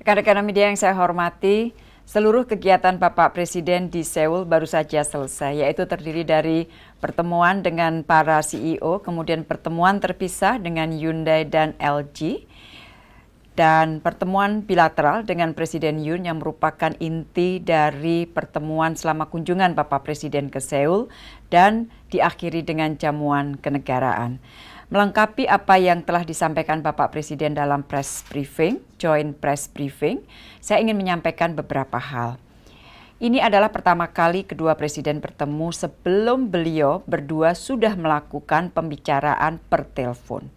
Rekan-rekan media yang saya hormati, seluruh kegiatan Bapak Presiden di Seoul baru saja selesai, yaitu terdiri dari pertemuan dengan para CEO, kemudian pertemuan terpisah dengan Hyundai dan LG, dan pertemuan bilateral dengan Presiden Yoon yang merupakan inti dari pertemuan selama kunjungan Bapak Presiden ke Seoul dan diakhiri dengan jamuan kenegaraan. Melengkapi apa yang telah disampaikan Bapak Presiden dalam press briefing, joint press briefing, saya ingin menyampaikan beberapa hal. Ini adalah pertama kali kedua presiden bertemu sebelum beliau berdua sudah melakukan pembicaraan per telepon.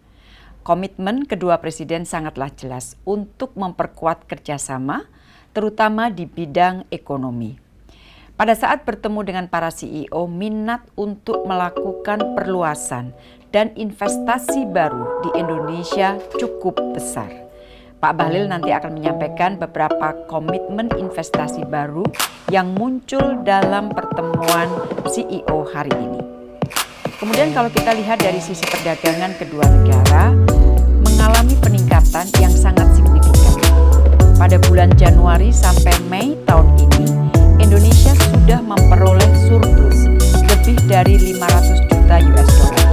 Komitmen kedua presiden sangatlah jelas untuk memperkuat kerjasama, terutama di bidang ekonomi. Pada saat bertemu dengan para CEO, minat untuk melakukan perluasan dan investasi baru di Indonesia cukup besar. Pak Bahlil nanti akan menyampaikan beberapa komitmen investasi baru yang muncul dalam pertemuan CEO hari ini. Kemudian kalau kita lihat dari sisi perdagangan kedua negara, mengalami peningkatan yang sangat signifikan. Pada bulan Januari sampai Mei tahun ini, Indonesia sudah memperoleh surplus lebih dari 500 juta US dollar.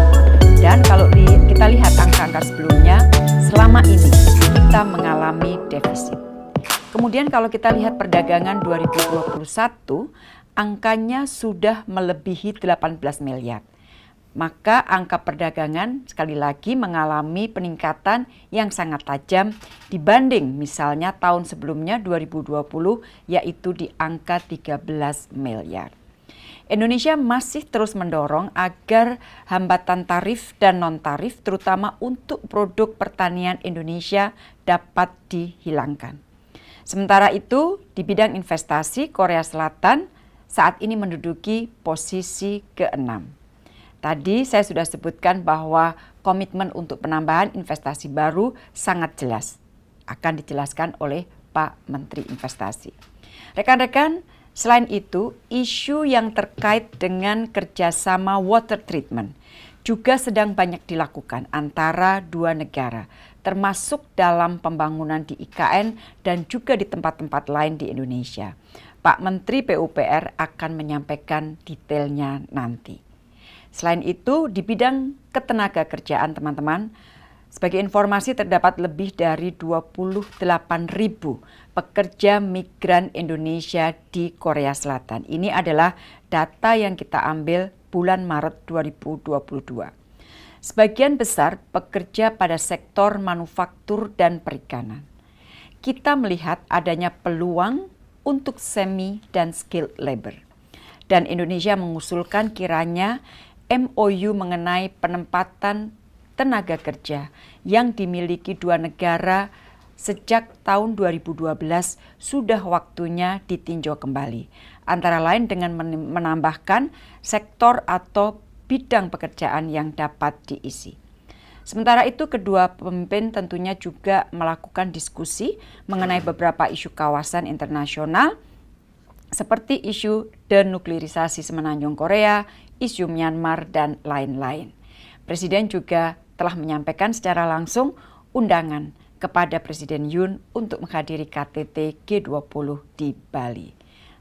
Dan kalau kita lihat angka-angka sebelumnya, selama ini kita mengalami defisit. Kemudian kalau kita lihat perdagangan 2021, angkanya sudah melebihi 18 miliar. Maka angka perdagangan sekali lagi mengalami peningkatan yang sangat tajam dibanding misalnya tahun sebelumnya 2020 yaitu di angka 13 miliar. Indonesia masih terus mendorong agar hambatan tarif dan non-tarif terutama untuk produk pertanian Indonesia dapat dihilangkan. Sementara itu di bidang investasi Korea Selatan saat ini menduduki posisi ke-6. Tadi saya sudah sebutkan bahwa komitmen untuk penambahan investasi baru sangat jelas. Akan dijelaskan oleh Pak Menteri Investasi. Rekan-rekan, selain itu isu yang terkait dengan kerjasama water treatment juga sedang banyak dilakukan antara dua negara, termasuk dalam pembangunan di IKN dan juga di tempat-tempat lain di Indonesia. Pak Menteri PUPR akan menyampaikan detailnya nanti. Selain itu, di bidang ketenaga kerjaan teman-teman, sebagai informasi terdapat lebih dari 28.000 pekerja migran Indonesia di Korea Selatan. Ini adalah data yang kita ambil bulan Maret 2022. Sebagian besar pekerja pada sektor manufaktur dan perikanan. Kita melihat adanya peluang untuk semi dan skilled labor. Dan Indonesia mengusulkan kiranya MOU mengenai penempatan tenaga kerja yang dimiliki dua negara sejak tahun 2012 sudah waktunya ditinjau kembali. Antara lain dengan menambahkan sektor atau bidang pekerjaan yang dapat diisi. Sementara itu kedua pemimpin tentunya juga melakukan diskusi mengenai beberapa isu kawasan internasional seperti isu denuklirisasi Semenanjung Korea, isu Myanmar, dan lain-lain. Presiden juga telah menyampaikan secara langsung undangan kepada Presiden Yoon untuk menghadiri KTT G20 di Bali.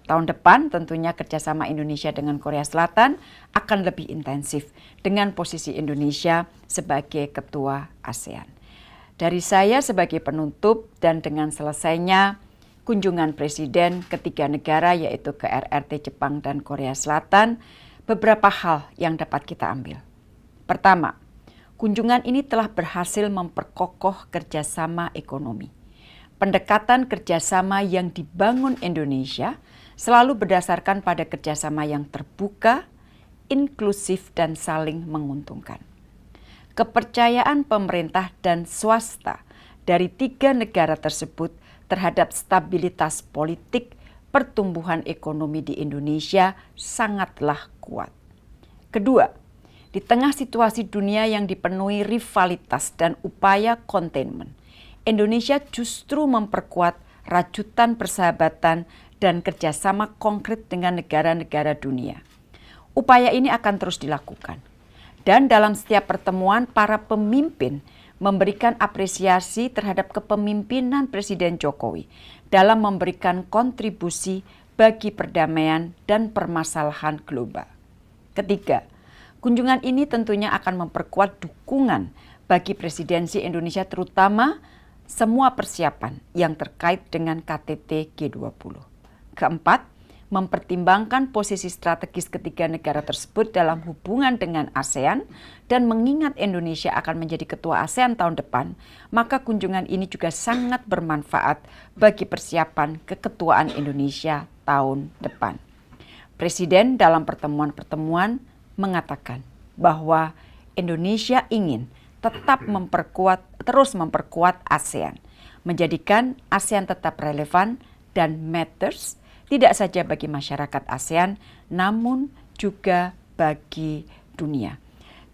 Tahun depan tentunya kerjasama Indonesia dengan Korea Selatan akan lebih intensif dengan posisi Indonesia sebagai ketua ASEAN. Dari saya sebagai penutup dan dengan selesainya kunjungan Presiden ketiga negara yaitu ke RRT Jepang dan Korea Selatan, beberapa hal yang dapat kita ambil. Pertama, kunjungan ini telah berhasil memperkokoh kerjasama ekonomi. Pendekatan kerjasama yang dibangun Indonesia selalu berdasarkan pada kerjasama yang terbuka, inklusif, dan saling menguntungkan. Kepercayaan pemerintah dan swasta dari tiga negara tersebut terhadap stabilitas politik, pertumbuhan ekonomi di Indonesia sangatlah kuat. Kedua, di tengah situasi dunia yang dipenuhi rivalitas dan upaya containment, Indonesia justru memperkuat rajutan persahabatan dan kerjasama konkret dengan negara-negara dunia. Upaya ini akan terus dilakukan. Dan dalam setiap pertemuan, para pemimpin memberikan apresiasi terhadap kepemimpinan Presiden Jokowi dalam memberikan kontribusi bagi perdamaian dan permasalahan global. Ketiga, kunjungan ini tentunya akan memperkuat dukungan bagi presidensi Indonesia, terutama semua persiapan yang terkait dengan KTT G20. Keempat, mempertimbangkan posisi strategis ketiga negara tersebut dalam hubungan dengan ASEAN dan mengingat Indonesia akan menjadi ketua ASEAN tahun depan, maka kunjungan ini juga sangat bermanfaat bagi persiapan keketuaan Indonesia tahun depan. Presiden dalam pertemuan-pertemuan mengatakan bahwa Indonesia ingin tetap terus memperkuat ASEAN, menjadikan ASEAN tetap relevan dan matters tidak saja bagi masyarakat ASEAN, namun juga bagi dunia.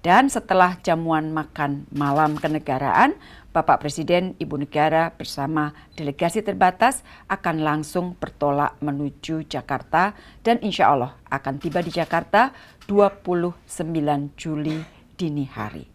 Dan setelah jamuan makan malam kenegaraan, Bapak Presiden, Ibu Negara bersama delegasi terbatas akan langsung bertolak menuju Jakarta dan insya Allah akan tiba di Jakarta 29 Juli dini hari.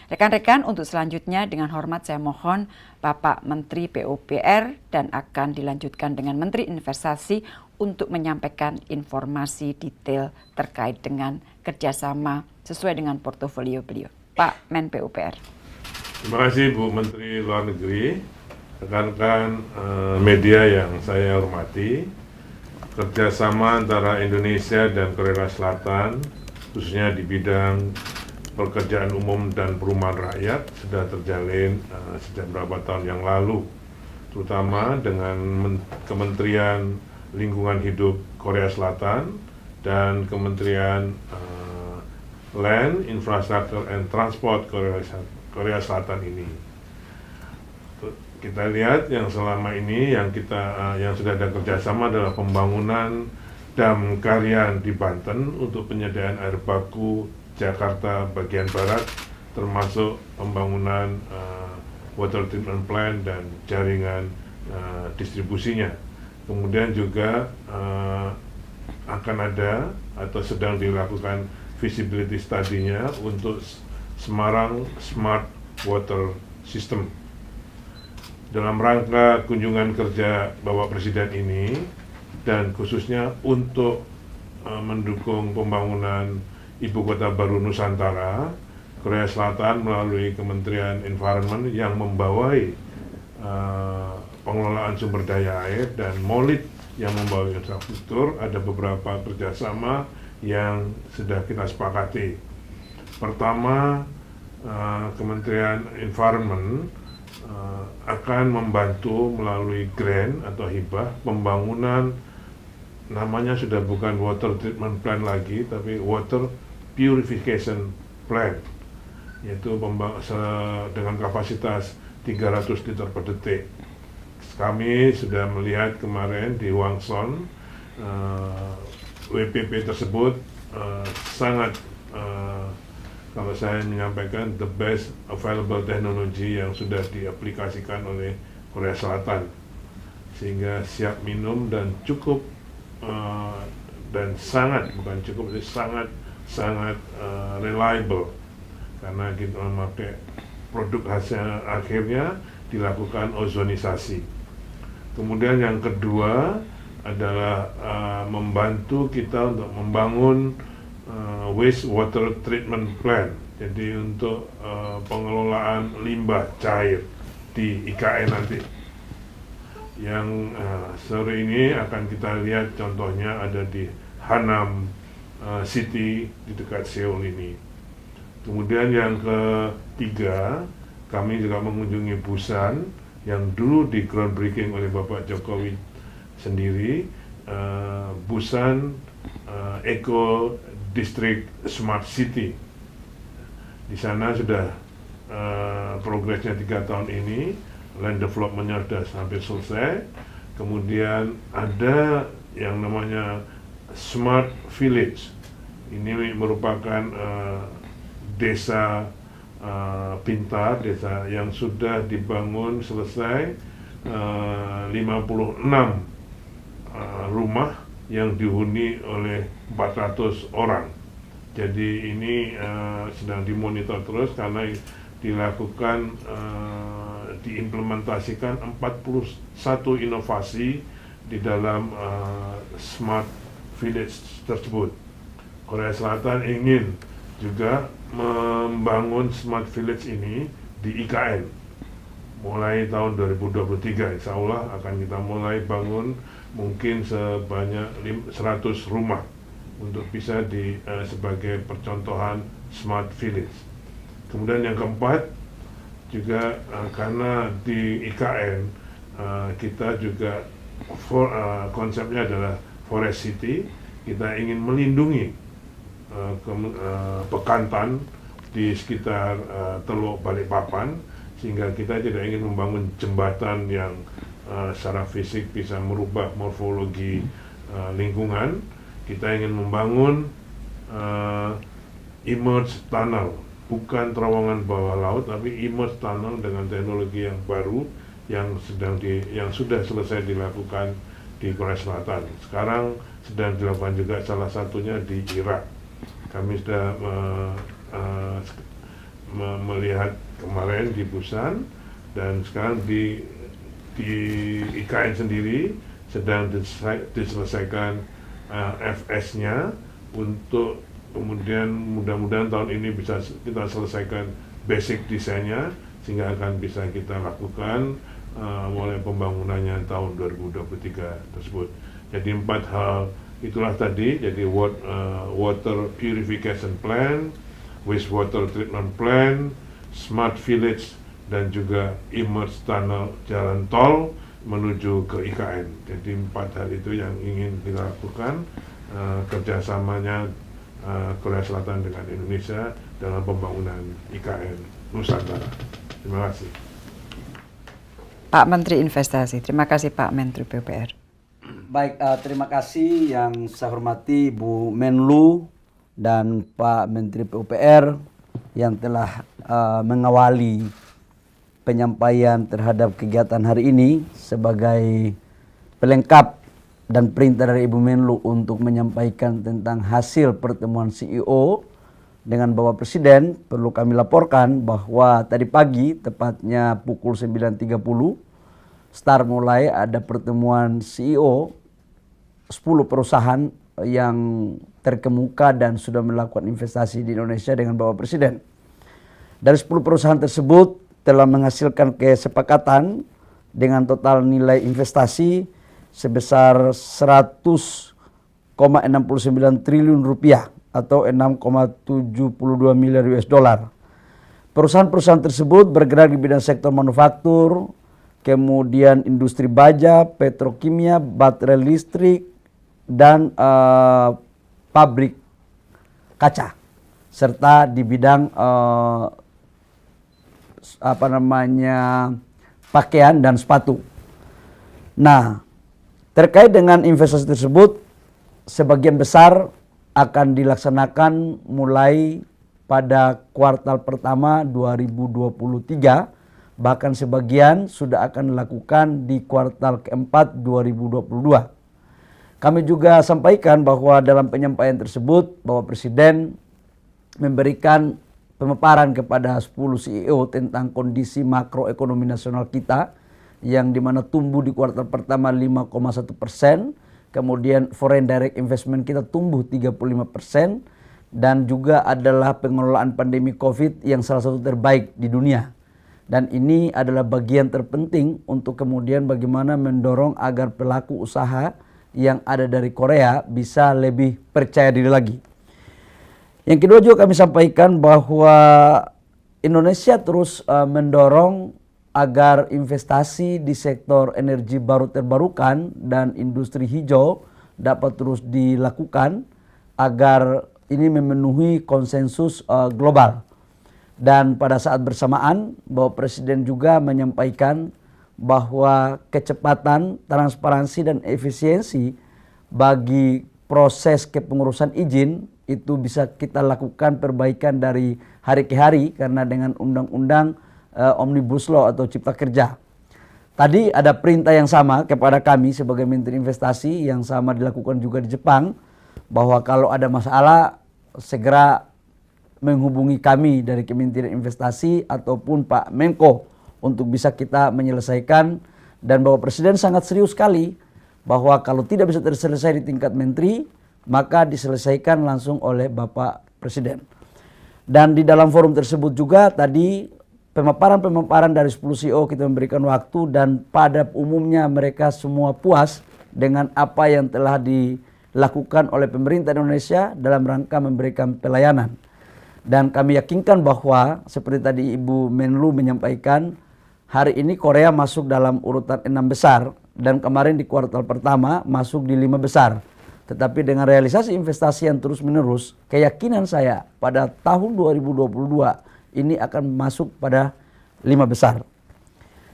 Rekan-rekan, untuk selanjutnya dengan hormat saya mohon Bapak Menteri PUPR dan akan dilanjutkan dengan Menteri Investasi untuk menyampaikan informasi detail terkait dengan kerjasama sesuai dengan portofolio beliau. Pak Men PUPR. Terima kasih Bu Menteri Luar Negeri, rekan-rekan media yang saya hormati. Kerjasama antara Indonesia dan Korea Selatan, khususnya di bidang pekerjaan umum dan perumahan rakyat sudah terjalin sejak beberapa tahun yang lalu, terutama dengan Kementerian Lingkungan Hidup Korea Selatan dan Kementerian Land, Infrastructure and Transport Korea Selatan ini. Kita lihat yang selama ini yang sudah ada kerjasama adalah pembangunan dam Karian di Banten untuk penyediaan air baku Jakarta bagian barat, termasuk pembangunan water treatment plant dan jaringan distribusinya. Kemudian juga akan ada atau sedang dilakukan feasibility study-nya untuk Semarang Smart Water System. Dalam rangka kunjungan kerja Bapak Presiden ini dan khususnya untuk mendukung pembangunan Ibu Kota Baru Nusantara, Korea Selatan melalui Kementerian Environment yang membawai pengelolaan sumber daya air dan MOLIT yang membawa infrastruktur, ada beberapa kerjasama yang sudah kita sepakati. Pertama, Kementerian Environment akan membantu melalui grant atau hibah pembangunan, namanya sudah bukan water treatment plant lagi, tapi water purification plant, yaitu dengan kapasitas 300 liter per detik. Kami sudah melihat kemarin di Wangson, WPP tersebut sangat, kalau saya menyampaikan, the best available technology yang sudah diaplikasikan oleh Korea Selatan, sehingga siap minum dan cukup dan sangat, bukan cukup, sangat reliable, karena kita memakai produk hasil akhirnya dilakukan ozonisasi. Kemudian yang kedua adalah membantu kita untuk membangun waste water treatment plant, jadi untuk pengelolaan limbah cair di IKN nanti. Yang sore ini akan kita lihat contohnya ada di Hanam City di dekat Seoul ini. Kemudian yang ketiga, kami juga mengunjungi Busan yang dulu di groundbreaking oleh Bapak Jokowi sendiri, Busan Eco District Smart City. Di sana sudah progresnya 3 tahun ini, land development-nya sudah hampir selesai. Kemudian ada yang namanya Smart Village. Ini merupakan desa pintar, desa yang sudah dibangun selesai 56 rumah yang dihuni oleh 400 orang. Jadi ini sedang dimonitor terus karena dilakukan diimplementasikan 41 inovasi di dalam Smart Village tersebut. Korea Selatan ingin juga membangun Smart Village ini di IKN mulai tahun 2023. Insya Allah akan kita mulai bangun mungkin sebanyak 100 rumah untuk bisa sebagai percontohan Smart Village. Kemudian yang keempat juga karena di IKN kita juga konsepnya adalah Forest City, kita ingin melindungi Bekantan di sekitar Teluk Balikpapan, sehingga kita tidak ingin membangun jembatan yang secara fisik bisa merubah morfologi lingkungan. Kita ingin membangun immerged tunnel, bukan terowongan bawah laut, tapi immerged tunnel dengan teknologi yang baru yang sudah selesai dilakukan di Korea Selatan. Sekarang sedang dilakukan juga salah satunya di Irak. Kami sudah melihat kemarin di Busan, dan sekarang di IKN sendiri sedang diselesaikan FS-nya untuk kemudian mudah-mudahan tahun ini bisa kita selesaikan basic desainnya, sehingga akan bisa kita lakukan mulai pembangunannya tahun 2023 tersebut. Jadi 4 hal itulah tadi, jadi water purification plan, wastewater treatment plan, smart village, dan juga immerged tunnel jalan tol menuju ke IKN. Jadi 4 hal itu yang ingin kita lakukan, kerjasamanya Korea Selatan dengan Indonesia dalam pembangunan IKN Nusantara. Terima kasih. Pak Menteri Investasi, terima kasih Pak Menteri PUPR. Baik, terima kasih yang saya hormati Bu Menlu dan Pak Menteri PUPR yang telah mengawali penyampaian terhadap kegiatan hari ini sebagai pelengkap dan perintah dari Ibu Menlu untuk menyampaikan tentang hasil pertemuan CEO dengan Bapak Presiden. Perlu kami laporkan bahwa tadi pagi tepatnya pukul 9.30 start mulai ada pertemuan CEO 10 perusahaan yang terkemuka dan sudah melakukan investasi di Indonesia dengan Bapak Presiden. Dari 10 perusahaan tersebut telah menghasilkan kesepakatan dengan total nilai investasi sebesar 100,69 triliun rupiah atau 6,72 miliar US dollar. Perusahaan-perusahaan tersebut bergerak di bidang sektor manufaktur, kemudian industri baja, petrokimia, baterai listrik, dan pabrik kaca, serta di bidang pakaian dan sepatu. Nah, terkait dengan investasi tersebut, sebagian besar akan dilaksanakan mulai pada kuartal pertama 2023, bahkan sebagian sudah akan dilakukan di kuartal keempat 2022. Kami juga sampaikan bahwa dalam penyampaian tersebut, Bapak Presiden memberikan pemaparan kepada 10 CEO tentang kondisi makroekonomi nasional kita, yang dimana tumbuh di kuartal pertama 5,1%, kemudian foreign direct investment kita tumbuh 35%, dan juga adalah pengelolaan pandemi COVID yang salah satu terbaik di dunia. Dan ini adalah bagian terpenting untuk kemudian bagaimana mendorong agar pelaku usaha yang ada dari Korea bisa lebih percaya diri lagi. Yang kedua juga kami sampaikan bahwa Indonesia terus mendorong agar investasi di sektor energi baru terbarukan dan industri hijau dapat terus dilakukan agar ini memenuhi konsensus global. Dan pada saat bersamaan, Bapak Presiden juga menyampaikan bahwa kecepatan, transparansi, dan efisiensi bagi proses kepengurusan izin itu bisa kita lakukan perbaikan dari hari ke hari karena dengan undang-undang Omnibus Law atau Cipta Kerja. Tadi ada perintah yang sama kepada kami sebagai Menteri Investasi, yang sama dilakukan juga di Jepang, bahwa kalau ada masalah segera menghubungi kami dari Kementerian Investasi ataupun Pak Menko untuk bisa kita menyelesaikan, dan Bapak Presiden sangat serius sekali bahwa kalau tidak bisa terselesai di tingkat menteri maka diselesaikan langsung oleh Bapak Presiden. Dan di dalam forum tersebut juga tadi pemaparan dari 10 CEO kita memberikan waktu, dan pada umumnya mereka semua puas dengan apa yang telah dilakukan oleh pemerintah Indonesia dalam rangka memberikan pelayanan. Dan kami yakinkan bahwa seperti tadi Ibu Menlu menyampaikan, hari ini Korea masuk dalam urutan 6 besar dan kemarin di kuartal pertama masuk di 5 besar. Tetapi dengan realisasi investasi yang terus menerus, keyakinan saya pada tahun 2022 ini akan masuk pada 5 besar.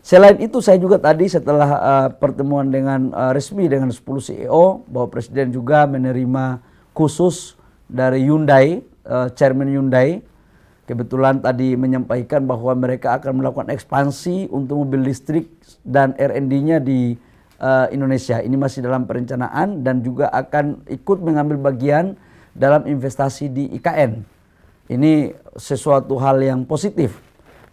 Selain itu saya juga tadi setelah pertemuan dengan resmi dengan 10 CEO, Bapak Presiden juga menerima khusus dari Hyundai, Chairman Hyundai. Kebetulan tadi menyampaikan bahwa mereka akan melakukan ekspansi untuk mobil listrik dan R&D-nya di Indonesia. Ini masih dalam perencanaan dan juga akan ikut mengambil bagian dalam investasi di IKN. Ini sesuatu hal yang positif.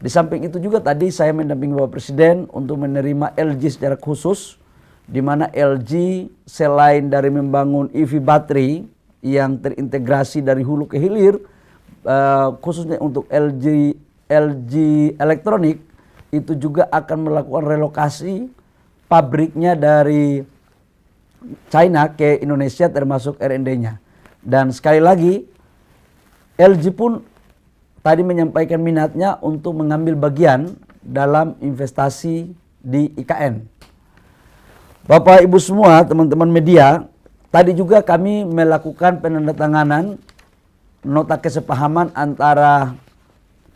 Di samping itu juga tadi saya mendampingi Bapak Presiden untuk menerima LG secara khusus, di mana LG selain dari membangun EV baterai yang terintegrasi dari hulu ke hilir, khususnya untuk LG Elektronik, itu juga akan melakukan relokasi pabriknya dari China ke Indonesia termasuk R&D-nya. Dan sekali lagi LG pun tadi menyampaikan minatnya untuk mengambil bagian dalam investasi di IKN. Bapak Ibu semua, teman-teman media, tadi juga kami melakukan penandatanganan nota kesepahaman antara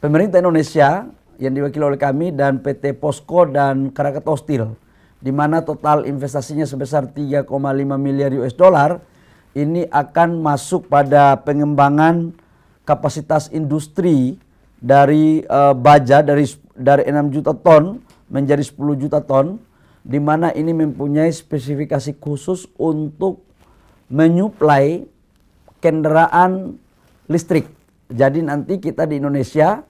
pemerintah Indonesia yang diwakili oleh kami dan PT POSCO dan Krakatau Steel, di mana total investasinya sebesar 3,5 miliar US dollar ini akan masuk pada pengembangan kapasitas industri dari baja dari 6 juta ton menjadi 10 juta ton, di mana ini mempunyai spesifikasi khusus untuk menyuplai kendaraan listrik. Jadi nanti kita di Indonesia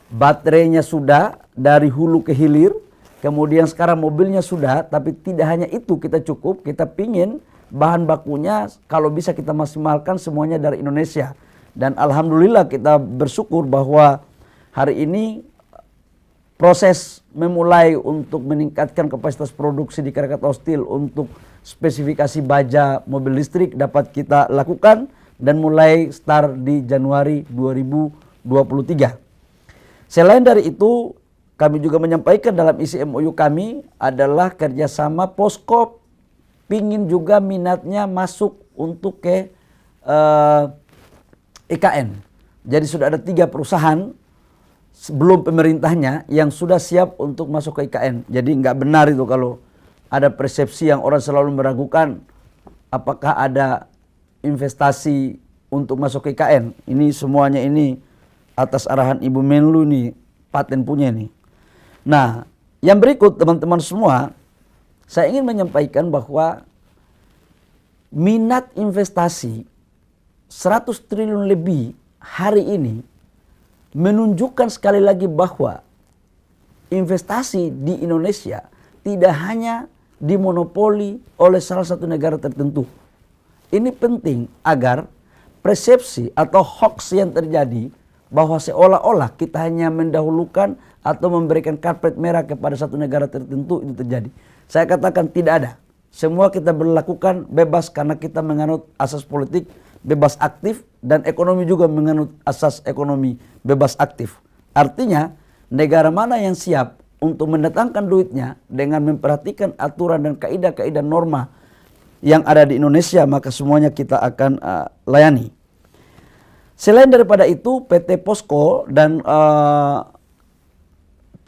baterainya sudah dari hulu ke hilir, kemudian sekarang mobilnya sudah, tapi tidak hanya itu kita cukup, kita pingin bahan bakunya kalau bisa kita maksimalkan semuanya dari Indonesia. Dan alhamdulillah kita bersyukur bahwa hari ini proses memulai untuk meningkatkan kapasitas produksi di Krakatau Steel untuk spesifikasi baja mobil listrik dapat kita lakukan dan mulai start di Januari 2023. Selain dari itu, kami juga menyampaikan dalam isi MOU kami adalah kerjasama POSCO pingin juga minatnya masuk untuk ke IKN. Jadi sudah ada 3 perusahaan sebelum pemerintahnya yang sudah siap untuk masuk ke IKN. Jadi nggak benar itu kalau ada persepsi yang orang selalu meragukan apakah ada investasi untuk masuk ke IKN. Ini semuanya ini atas arahan Ibu Menlu nih, paten punya nih. Nah, yang berikut teman-teman semua, saya ingin menyampaikan bahwa minat investasi 100 triliun lebih hari ini menunjukkan sekali lagi bahwa investasi di Indonesia tidak hanya dimonopoli oleh salah satu negara tertentu. Ini penting agar persepsi atau hoax yang terjadi bahwa seolah-olah kita hanya mendahulukan atau memberikan karpet merah kepada satu negara tertentu itu terjadi. Saya katakan tidak ada. Semua kita berlakukan bebas karena kita menganut asas politik bebas aktif dan ekonomi juga menganut asas ekonomi bebas aktif. Artinya negara mana yang siap untuk mendatangkan duitnya dengan memperhatikan aturan dan kaidah-kaidah norma yang ada di Indonesia, maka semuanya kita akan layani. Selain daripada itu, PT POSCO dan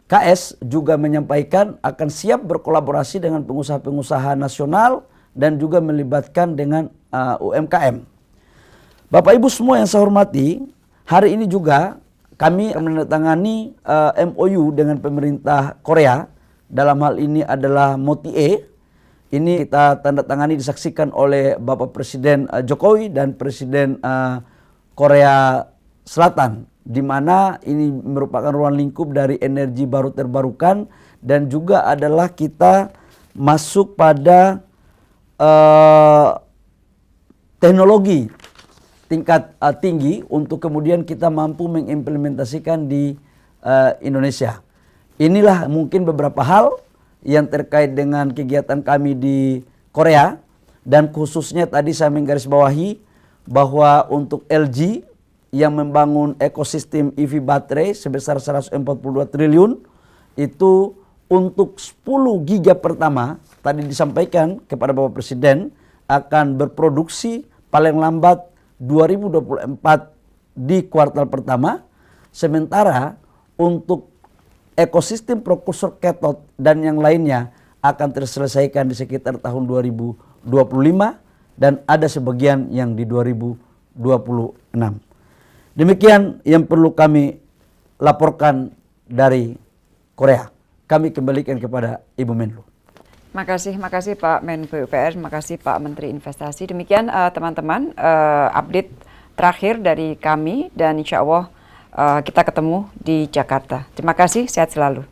KS juga menyampaikan akan siap berkolaborasi dengan pengusaha-pengusaha nasional dan juga melibatkan dengan UMKM. Bapak Ibu semua yang saya hormati, hari ini juga kami menandatangani MOU dengan pemerintah Korea. Dalam hal ini adalah MOTIE. Ini kita tanda tangani disaksikan oleh Bapak Presiden Jokowi dan Presiden Korea Selatan, di mana ini merupakan ruang lingkup dari energi baru terbarukan, dan juga adalah kita masuk pada teknologi tingkat tinggi untuk kemudian kita mampu mengimplementasikan di Indonesia. Inilah mungkin beberapa hal yang terkait dengan kegiatan kami di Korea, dan khususnya tadi saya menggarisbawahi bahwa untuk LG yang membangun ekosistem EV baterai sebesar 142 triliun itu untuk 10 giga pertama tadi disampaikan kepada Bapak Presiden akan berproduksi paling lambat 2024 di kuartal pertama, sementara untuk ekosistem prekursor cathode dan yang lainnya akan terselesaikan di sekitar tahun 2025 dan ada sebagian yang di 2026. Demikian yang perlu kami laporkan dari Korea. Kami kembalikan kepada Ibu Menlu. Makasih Pak Menlu PUPR, makasih Pak Menteri Investasi. Demikian teman-teman update terakhir dari kami, dan insya Allah kita ketemu di Jakarta. Terima kasih, sehat selalu.